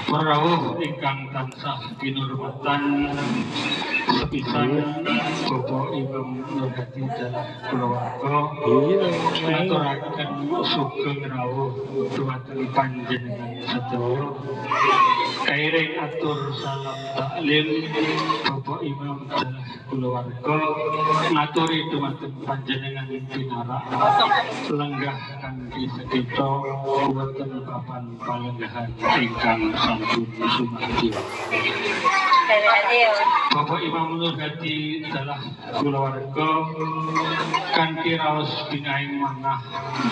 Rawuh ingkang tansah kinurmatan sepisan Bapak Imam Nurhadi dalah kulawarga ngaturaken sugeng rawuh dumateng panjenengan sedaya. Kairing atur salam taklim Bapak Imam dalah kulawarga ngaturi dumateng panjenengan pinarak lenggah kanthi sekedhita wonten papan palenggahan ingkang sampun sumadi. Bapak Imam Nurhadi dalah kulawarga kanthi raos bingahing manah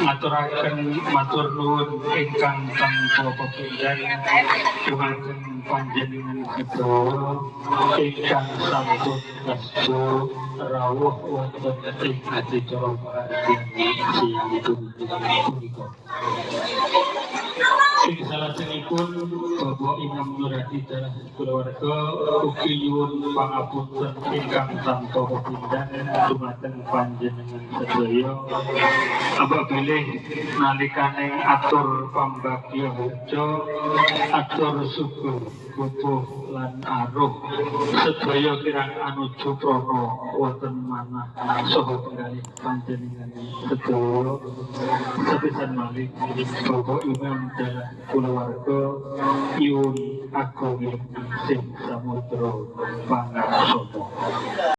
ngaturaken matur nuwun ingkang tanpa pepindhan dumateng panjenengan sedaya ingkang sampun kasto rawuh wonten ing adicara paradian siang punika. Ing salajengipun Bapak Imam Nurhadi dalah kulawarga ugi nyuwun pangapunten ingkang tanpa pepindhan dumateng panjenengan sedaya apabila nalikane atur pambagya harja atur subuh bubuh lan aruh sedaya kirang anuju prana wonten manah saha penggalih panjenengan sedaya sepisan malih Bapak Imam dalah kulawarga nyuwun agunging sing samudra pangarsana.